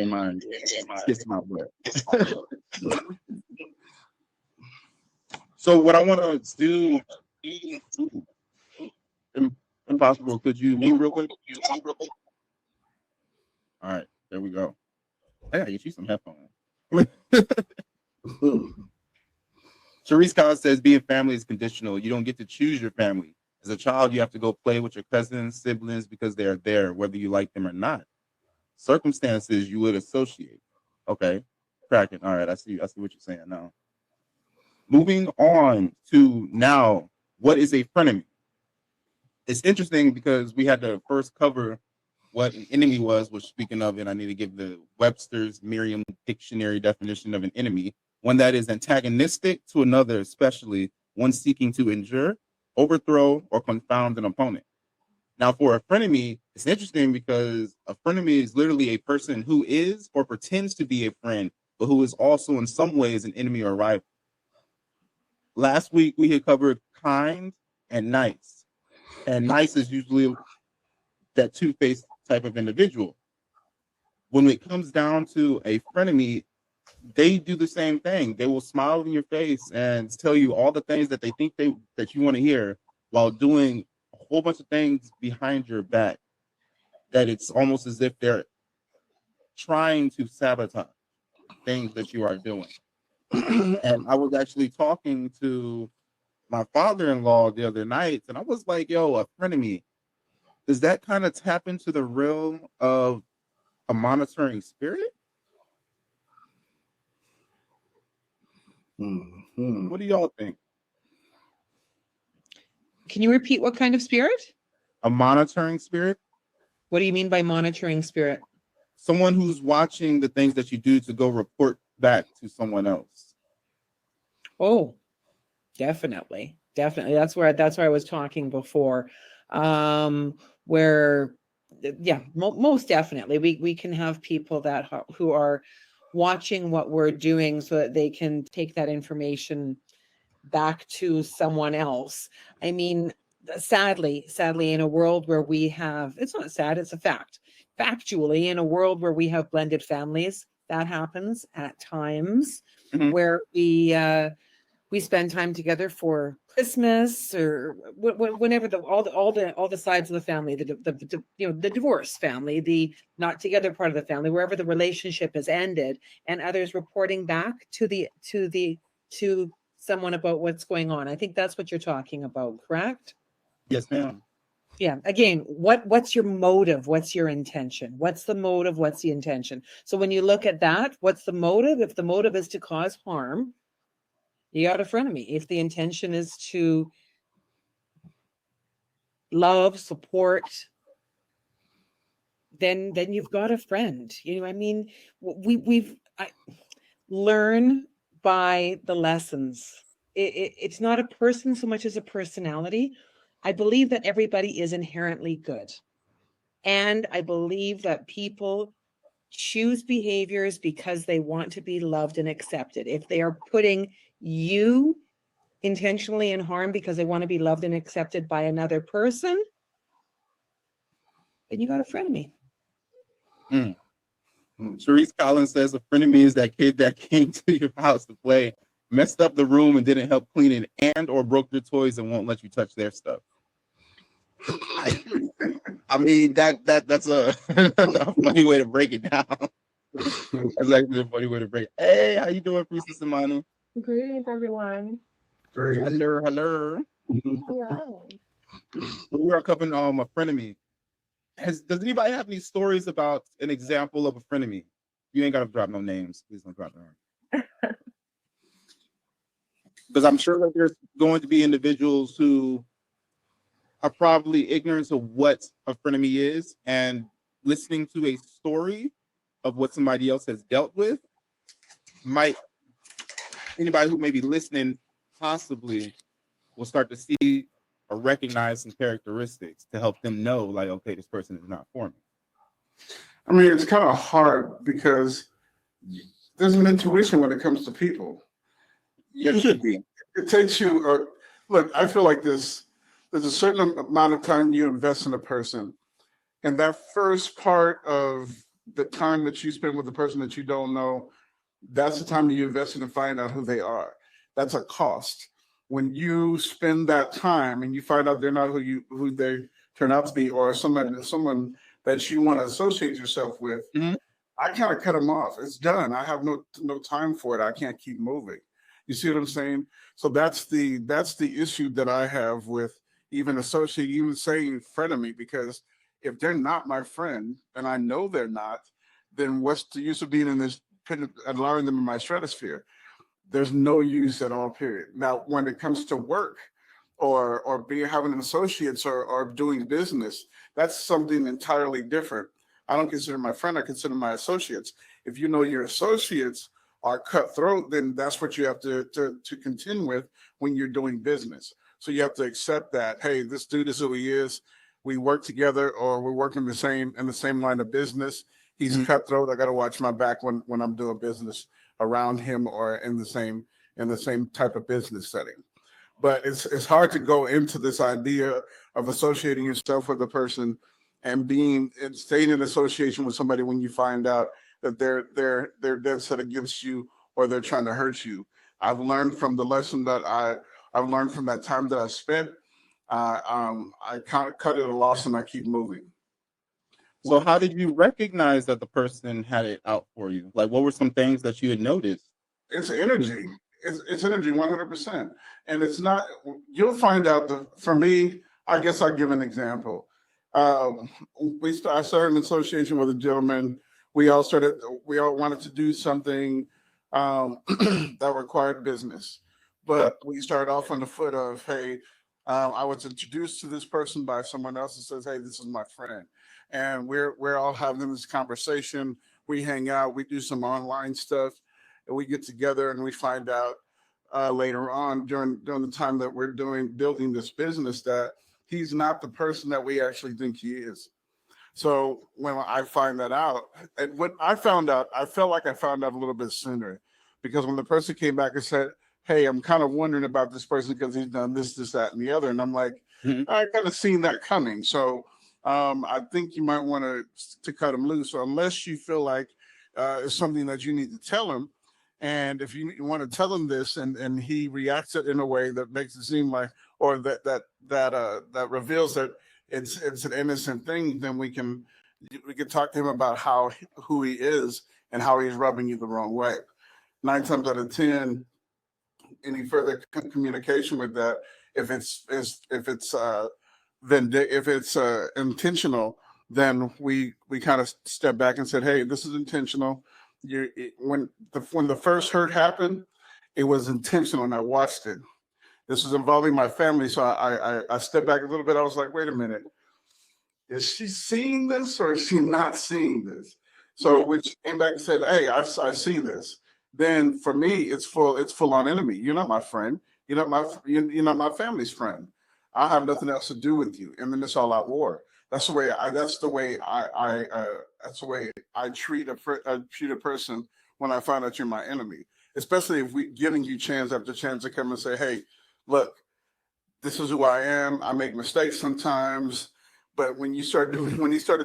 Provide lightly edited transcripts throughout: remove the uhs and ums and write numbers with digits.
me and mine kiss my butt. So what I want to do, Impossible, could you mute real quick? All right, there we go. I gotta get you some headphones. Sharice Khan says being family is conditional. You don't get to choose your family. As a child, you have to go play with your cousins, siblings, because they are there, whether you like them or not. Circumstances you would associate. Okay, cracking. All right, I see what you're saying now. Moving on to now, what is a frenemy? It's interesting because we had to first cover what an enemy was, which speaking of, and I need to give the Webster's Merriam Dictionary definition of an enemy, one that is antagonistic to another, especially one seeking to injure, overthrow, or confound an opponent. Now, for a frenemy, it's interesting because a frenemy is literally a person who is or pretends to be a friend, but who is also in some ways an enemy or rival. Last week, we had covered kind and nice. And nice is usually that two-faced type of individual. When it comes down to a frenemy, they do the same thing. They will smile in your face and tell you all the things that they think that you want to hear while doing a whole bunch of things behind your back that it's almost as if they're trying to sabotage things that you are doing. And I was actually talking to my father-in-law the other night, and I was like, yo, a frenemy, does that kind of tap into the realm of a monitoring spirit? Mm-hmm. What do y'all think? Can you repeat what kind of spirit? A monitoring spirit. What do you mean by monitoring spirit? Someone who's watching the things that you do to go report back to someone else. Oh, definitely. That's where I was talking before. Where, yeah, most definitely, we can have people who are watching what we're doing so that they can take that information back to someone else. I mean, sadly, in a world where we have, it's not sad, it's a fact. Factually, in a world where we have blended families, that happens at times, where we spend time together for Christmas or whenever all the sides of the family, the divorce family, the not together part of the family, wherever the relationship has ended, and others reporting back to someone about what's going on. I think that's what you're talking about, correct? Yes, ma'am. Yeah. Again, what's your motive? What's your intention? What's the motive? What's the intention? So when you look at that, what's the motive? If the motive is to cause harm, you got a frenemy. If the intention is to love, support, then you've got a friend. You know, I mean, I learn by the lessons. It's not a person so much as a personality. I believe that everybody is inherently good. And I believe that people choose behaviors because they want to be loved and accepted. If they are putting you intentionally in harm because they want to be loved and accepted by another person, then you got a frenemy. Sharice Collins says a frenemy is that kid that came to your house to play, messed up the room and didn't help clean it, and or broke your toys and won't let you touch their stuff. I mean, that's a funny way to break it down. That's actually a funny way to break it. Hey, how you doing, Priestess Imani? Greetings, everyone. Hello. We are covering a frenemy. Does anybody have any stories about an example of a frenemy? You ain't got to drop no names. Please don't drop names. Because I'm sure that there's going to be individuals who are probably ignorant of what a frenemy is, and listening to a story of what somebody else has dealt with anybody who may be listening possibly will start to see or recognize some characteristics to help them know, like, okay, this person is not for me. I mean, it's kind of hard because there's an intuition when it comes to people. There should be. It takes you, look, I feel like there's a certain amount of time you invest in a person. And that first part of the time that you spend with the person that you don't know, that's the time that you invest in to find out who they are. That's a cost. When you spend that time and you find out they're not who they turn out to be, or someone that you want to associate yourself with, Mhm. I kind of cut them off. It's done. I have no time for it. I can't keep moving. You see what I'm saying? So that's the issue that I have with even saying frenemy, because if they're not my friend and I know they're not, then what's the use of being in this allowing them in my stratosphere? There's no use at all, period. Now, when it comes to work or being having associates or doing business, that's something entirely different. I don't consider my friend, I consider my associates. If you know your associates are cutthroat, then that's what you have to contend with when you're doing business. So you have to accept that, hey, this dude is who he is. We work together, or we're working in the same line of business. He's Mhm. cutthroat. I got to watch my back when I'm doing business around him or in the same type of business setting. But it's hard to go into this idea of associating yourself with a person and staying in association with somebody when you find out that they're dead set against you, or they're trying to hurt you. I've learned from the lesson that I've learned from that time that I spent. I kind of cut it a loss and I keep moving. So how did you recognize that the person had it out for you? Like, what were some things that you had noticed? It's energy. It's energy 100%. And it's not, you'll find out that for me, I guess I'll give an example. Um, I started an association with a gentleman. We all wanted to do something that required business. But we started off on the foot of, hey, I was introduced to this person by someone else and says, hey, this is my friend. And we're all having this conversation. We hang out, we do some online stuff, and we get together and we find out later on during the time that we're building this business that he's not the person that we actually think he is. So when I find that out, and when I found out, I felt like I found out a little bit sooner, because when the person came back and said, hey, I'm kind of wondering about this person because he's done this, that, and the other. And I'm like, Mhm. I kind of seen that coming. So I think you might want to cut him loose. So unless you feel like it's something that you need to tell him, and if you want to tell him this and he reacts it in a way that makes it seem like, or that reveals that it's an innocent thing, then we can talk to him about who he is and how he's rubbing you the wrong way. 9 times out of 10, any further communication with that, if it's intentional, then we kind of step back and said, hey, this is intentional. When the first hurt happened, it was intentional, and I watched it. This was involving my family, so I stepped back a little bit. I was like, wait a minute, is she seeing this or is she not seeing this? So when she came back and said, hey, I see this, then for me, it's full on enemy. You're not my friend. You're not my family's friend. I have nothing else to do with you. And then it's all out war. That's the way I treat a person when I find out you're my enemy. Especially if we giving you chance after chance to come and say, hey, look, this is who I am. I make mistakes sometimes. But when you started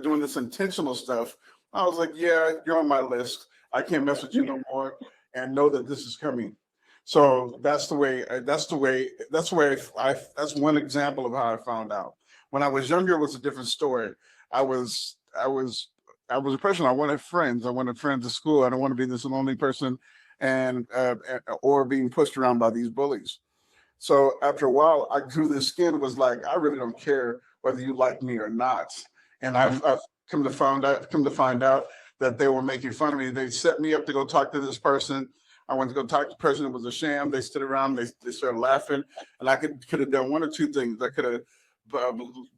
doing this intentional stuff, I was like, yeah, you're on my list. I can't mess with you no more, and know that this is coming. So that's one example of how I found out. When I was younger, it was a different story. I was I was I was a person. I wanted friends. I wanted friends at school. I don't want to be this lonely person, or being pushed around by these bullies. So after a while, I grew this skin. Was like, I really don't care whether you like me or not. And I've come to find out that they were making fun of me. They set me up to go talk to this person. I went to go talk to the person. It was a sham. They stood around. They started laughing, and I could have done one or two things. I could have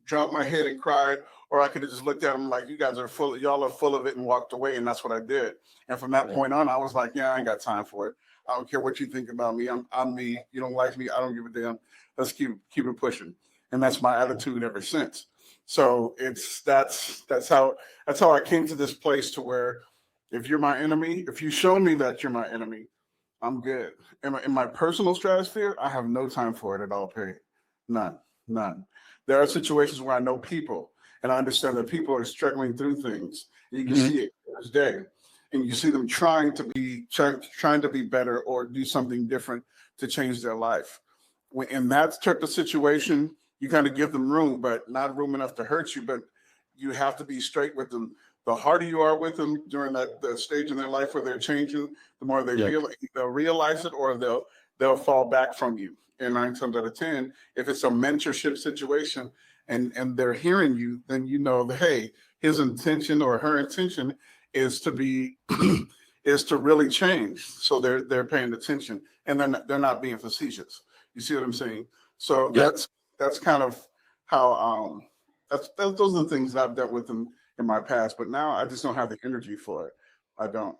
dropped my head and cried, or I could have just looked at them like, y'all are full of it, and walked away. And that's what I did. And from that point on, I was like, yeah, I ain't got time for it. I don't care what you think about me. I'm me. You don't like me. I don't give a damn. Let's keep it pushing. And that's my attitude ever since. So that's how I came to this place to where, if you're my enemy, if you show me that you're my enemy, I'm good. In my personal stratosphere, I have no time for it at all. Period. None. None. There are situations where I know people, and I understand that people are struggling through things. You can Mhm. see it. average day, and you see them trying to be better or do something different to change their life. When in that type of situation, you kind of give them room, but not room enough to hurt you. But you have to be straight with them. The harder you are with them during that the stage in their life where they're changing, the more Yeah. they'll realize it, or they'll fall back from you. And 9 times out of 10, if it's a mentorship situation and they're hearing you, then you know that, hey, his intention or her intention is to be is to really change. So they're paying attention, and they're not being facetious. You see what I'm saying? So Yeah. that's kind of how those are the things that I've dealt with in my past. But now I just don't have the energy for it. I don't.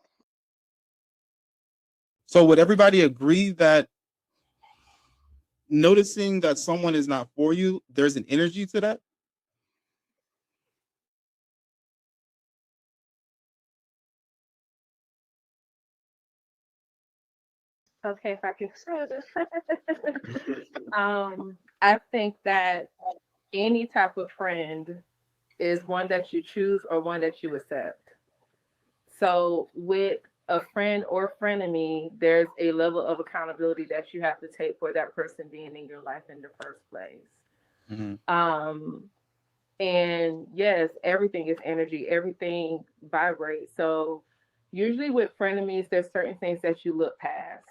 So would everybody agree that noticing that someone is not for you, there's an energy to that? Okay, if I can say this. I think that any type of friend is one that you choose or one that you accept. So with a friend or frenemy, there's a level of accountability that you have to take for that person being in your life in the first place. Mhm. And yes, everything is energy, everything vibrates. So usually with frenemies, there's certain things that you look past.